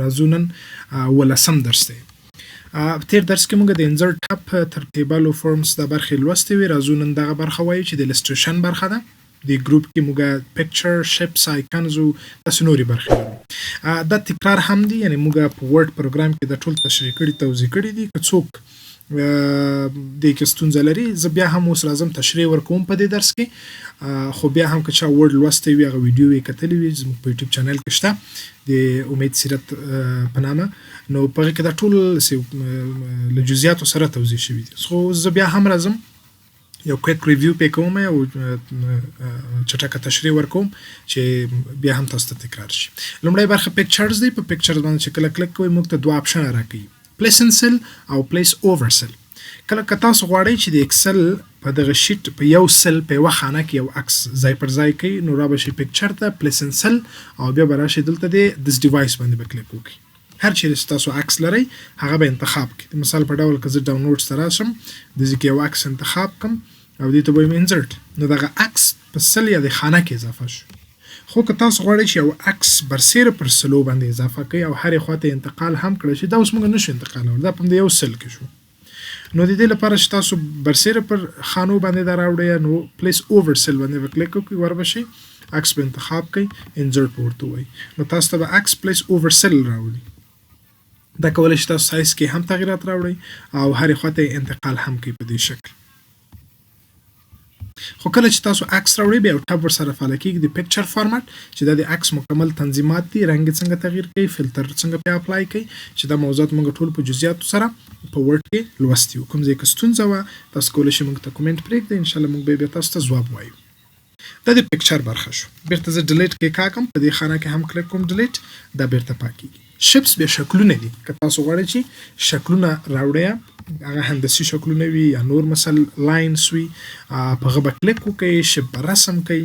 راځو نن اوولسم درس دی. په تیر درس کې موږ د انزرټ ټاب تر ټیبل او فورمز د برخې لوستې وې. راځو نن دغه برخه وایو چې د السټریشن برخه ده. د ګروپ کې موږ پکچر، شیپس، آیکنز او داسې نورې برخې لرو. دا تکرار هم دي، یعنې موږ په ورډ پروګرام کې د ټول تشریح کړي توضیح کړي دي. که څوک دې کې ستونزه لري زه بیا هم اوس راځم تشریح ورکوم په دې درس کې. خو بیا هم که چا ورډ لوستی وي هغه ویډیو یې کتلی وي زموږ په یوټیوب چینل کې شته د امید سیرت په نامه، نو په هغې کې دا ټول له جزئیاتو سره توضیح شوي دي. خو زه بیا هم راځم یو کویک ریویو پې کوم او چټکه تشریح ورکوم چې بیا هم تاسو ته تکرار شي. لومړی برخه پکچرز دی. په پکچرز باندې چې کله کلک کوئ موږ ته دوه اپشنه راکوي، پلیس ان سیل او پلیس اوور سیل. کله که تاسو غواړئ چې د اکسل په دغه شیټ په یو سیل په یوه خانه کې یو عکس ځای پر ځای کوي، نو را به شي پکچر ته پلیس ان سیل او بیا به راشئ دلته د دس ډیوایس باندې به کلیک وکړئ. هر چیرې چې تاسو عکس لرئ هغه به انتخاب کړئ. د مثال په ډول که زه ډاونلوډز ته راشم دې کې یو عکس انتخاب کړم او دې ته به ویم انزرټ، نو دغه عکس په سل یا د خانه کې اضافه شو. خو که تاسو غواړئ چې یو عکس برسیره پر سلو باندې اضافه کړئ او هرې خواته انتقال هم کړی شي، دا اوس موږ نشو انتقالولی، دا په یو سل کې شو. نو د دې لپاره چې تاسو برسیره پر خانو باندې دا راوړئ نو پلیس اوور سیل باندې به کلیک وکړئ، وربشئ عکس به انتخاب کړئ، انزرټ به ورته ووایي، نو تاسو ته به عکس پلیس اوور سیل راوړي. دا کولی شي تاسو سایز کې هم تغییرات راوړئ او هرې خواته انتقال هم کوي په دې شکل. خو کله چې تاسو عکس راوړئ بیا یو ټب ورسره فعاله کېږي د پکچر فارمټ، چې دا د عکس مکمل تنظیمات دي، رنګ یې څنګه تغییر کوي، فلټر څنګه پې اپلای کوي، چې دا موضوعات موږ ټول په جزئیاتو سره په ورډ کې لوستي وو. کوم ځای کې ستونزه وه تاسو کولی شئ موږ ته کومنټ پرېږدئ، انشاءالله موږ به بیا تاسو ته ځواب وایو. دا د پکچر برخه شو. بیرته زه ډیلیټ کې کاکم، په دې خانه کې هم کلیک کوم ډیلیټ، دا بیرته پاکېږي. شیپس بیا شکلونه دي. که تاسو غواړئ چې شکلونه راوړئ هغه هندسي شکلونه وي یا نور مثل لاینس وي، په هغه به کلیک وکړئ، شیپ به رسم کړئ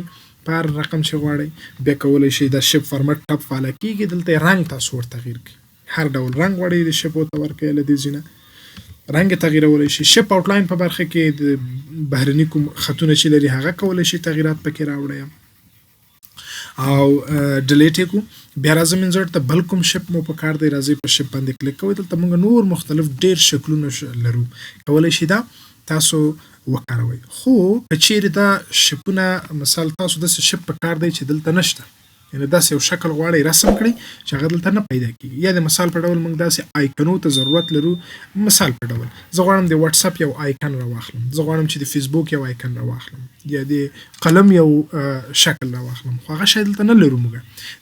په هر رقم چې غواړئ. بیا کولی شئ دا شیپ فارمټ ټب فعاله کېږي، دلته رنګ تاسو ور تغییر کړئ، هر ډول رنګ غواړئ د شیپ ورته ورکړئ، له دې ځینه رنګ یې تغییرولی شئ. شیپ آوټلاین په برخه کې د بهرني کوم خطونه چې لري هغه کولی شئ تغییرات پکې راوړئ او ډیلیټ یې کړو. بیا راځم انزرټ ته، بل کوم شیپ مو په کار دی راځئ په شیپ باندې کلیک کوئ. دلته موږ نور مختلف ډیر شکلونه لرو، کولی شئ دا تاسو وکاروئ. خو که چیرې دا شیپونه مثال تاسو داسې شیپ په کار دی چې دلته نشته، یعنې داسې یو شکل غواړئ رسم کړئ چې هغه دلته نه پیدا کېږي، یا د مثال په ډول موږ داسې آیکنو ته ضرورت لرو. مثال په ډول زه غواړم د واتساپ یو آیکن راواخلم، زه غواړم چې د فیسبوک یو آیکن راواخلم، یا د قلم یو شکل راواخلم، خو هغه شی دلته نه لرو. موږ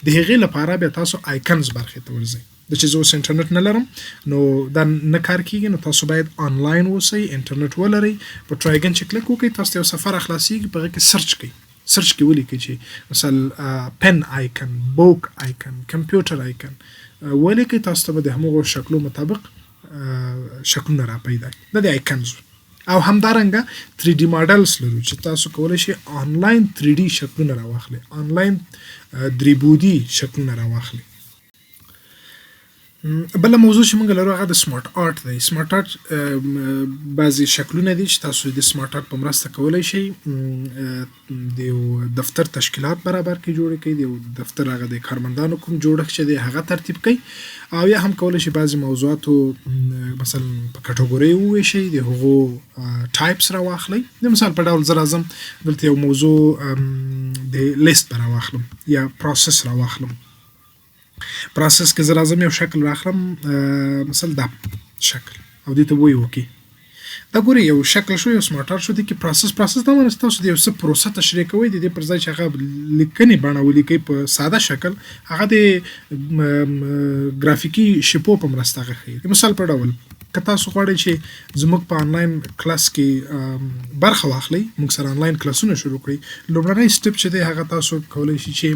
د هغې لپاره بیا تاسو آیکنز برخې ته ورځئ. د چې زه اوس انټرنټ نه لرم نو دا نه کار کېږي، نو تاسو باید آنلاین اوسئ، انټرنټ ولرئ. په ټرایګن چې کلیک وکړئ تاسو ته یو صفحه راخلاصېږي، په هغه کې سرچ کړئ، سرچ کې ولیکئ چې مثلا پن آیکن، بوک آیکن، کمپیوټر آیکن ولیکئ، تاسو ته به د همغو شکلو مطابق شکلونه را پیدا کړي. دا د آیکنز. او همدارنګه 3D ماډلز لرو چې تاسو کولی شئ آنلاین 3D شکلونه راواخلئ، آنلاین درې شکلونه راواخلئ. بله موضوع چې موږ لرو هغه د سمارټ آرټ دی. سمارټ آرټ بعضې شکلونه دي چې تاسو د سمارټ آرټ په مرسته کولی شئ د یو دفتر تشکیلات برابر کړئ، جوړ کړئ، د یو دفتر هغه د کارمندانو کوم جوړښت چې دی هغه ترتیب کړئ، او یا هم کولی شئ بعضې موضوعاتو مثلا په کټګورۍ وویشئ، د هغو ټایپس راواخلئ. د مثال په ډول زه راځم دلته یو موضوع د لیست به راواخلم یا پروسس راواخلم. پروسس کې زه راځم یو شکل راخلم، مثلا دا شکل، او دې ته وایي اوکې. دا ګورئ یو شکل شو، یو سمارټ آرټ شو. دې کې پروسس دا معنی چې تاسو د یو څه پروسه تشریح کوئ، د دې پر ځای چې هغه لیکنې بڼه ولیکئ په ساده شکل، هغه د ګرافیکي شیپو په مرسته هغه ښیي. د مثال په ډول که تاسو غواړئ چې زموږ په آنلاین کلاس کې برخه واخلئ، موږ سره آنلاین کلاسونه شروع کړئ، لومړنی سټپ چې دی هغه تاسو کولی شئ چې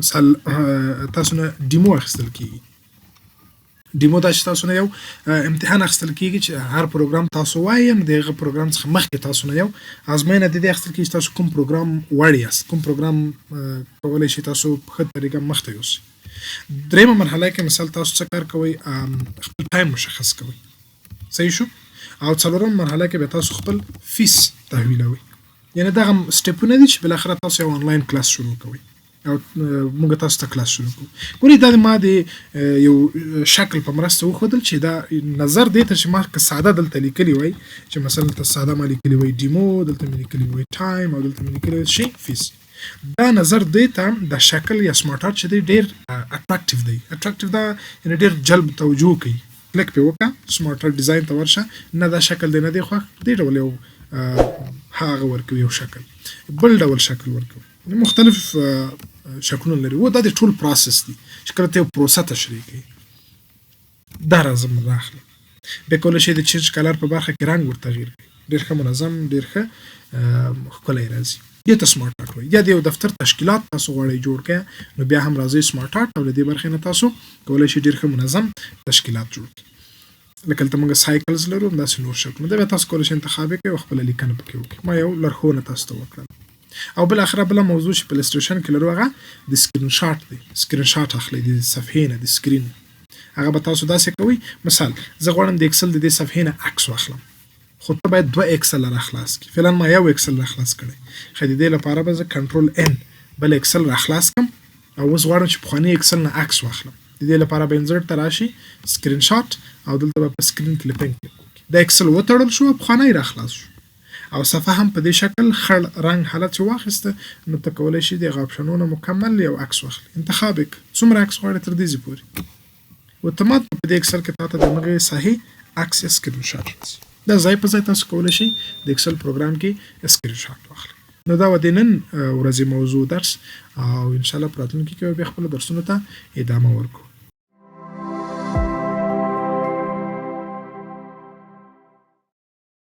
مثال تاسو نه ډیمو اخیستل کېږي. ډیمو دا چې تاسو نه یو امتحان اخیستل کېږي چې هر پروګرام تاسو وایئ، نو د هغه پروګرام څخه مخکې تاسو نه یو ازموینه د دې اخیستل کېږي چې تاسو کوم پروګرام وړ یاست، کوم پروګرام کولی شئ تاسو په ښه طریقه مخته یوسئ. درېیمه مرحله کې مثال تاسو څه کار کوئ، خپل ټایم مشخص کوئ، صحیح شو. او څلورم مرحله کې به تاسو خپل فیس تحویلوئ، یعنې دغه سټپونه دي چې بالاخره تاسو یو آنلاین کلاس شروع کوئ. او موږ تاسو ته کلاس شروع کوو. ګورئ دا ما د یو شکل په مرسته وښودل چې دا نظر دی ته چې ما که ساده دلته لیکلی وای چې مثلا ته ساده ما لیکلی وای ډیمو، دلته مې لیکلی وای ټایم، او دلته مې لیکلی وای شي فیس. دا نظر دی ته د شکل یا سمارټ آرټ چې دی ډېر اټراکټیو دی. اټراکټیو دا یعنې ډېر جلب توجه کوي. کلیک پې وکړه سمارټ آرټ ډیزاین ته ورشه، نه دا شکل دی نه دی خوښ، دې ډول یو هغه ورکوي، یو شکل بل ډول شکل ورکوي. مختلف شکلونه لري. و دا د ټول پروسس دی چې کله ته یو پروسه تشریح کوي. دا راځم راخلي. بیا کولی شئ د چینج کلر په برخه کې رنګ ور تغییر کړئ. ډېر ښه منظم، ډېر ښه ښکلی راځي. دې ته سمارټ آرټ وایي. یا د یو دفتر تشکیلات تاسو غواړئ جوړ کړئ، نو بیا هم راځئ سمارټ آرټ او له دې برخې نه تاسو کولی شئ ډېر ښه منظم تشکیلات جوړ کړئ. لکه دلته موږ سایکلز لرو، همداسې نور شکلونه. دا بیا تاسو کولی شئ انتخاب یې کړئ او خپله لیکنه پکې وکړئ. ما یو لارښوونه تاسو ته وکړله. او بالاخره بله موضوع چې په السټریشن کې لرو هغه د سکرین شاټ دی. سکرین شاټ اخلئ د صفحې نه، د سکرین. هغه به تاسو داسې کوئ، مثال زه غواړم د اکسل د دې صفحې نه عکس واخلم، خو ته باید 2 اکسل راخلاص کړي. فعلا ما یو اکسل راخلاص کړی، خو د دې لپاره به زه کنټرول ان بل اکسل راخلاص کړم او اوس غواړم چې پخواني اکسل نه عکس واخلم. د دې لپاره به انزرټ ته راشي، سکرین شاټ، او دلته به په سکرین کلیپینګ کلیک وکړئ. دا اکسل وتړل شو، پخوانی راخلاص شو، او صفحه هم په دې شکل خړ رنګ حالت چې واخیسته، نو ته کولی شئ د هغه اپشنونه مکمل یو عکس واخلئ. انتخاب یې کړئ، څومره عکس غواړئ تر دې ځای پورې. اتومات په دې اکسل کې تاته د هغې صحیح عکس یا سکرین شاټ راځي. دا ځای په ځای تاسو کولی شئ د اکسل پروګرام کې سکرین شاټ واخلئ. نو دا و د نن ورځې موضوع درس، او انشاءالله په راتلونکي کې به بیا خپلو درسونو ته ادامه ورکړو.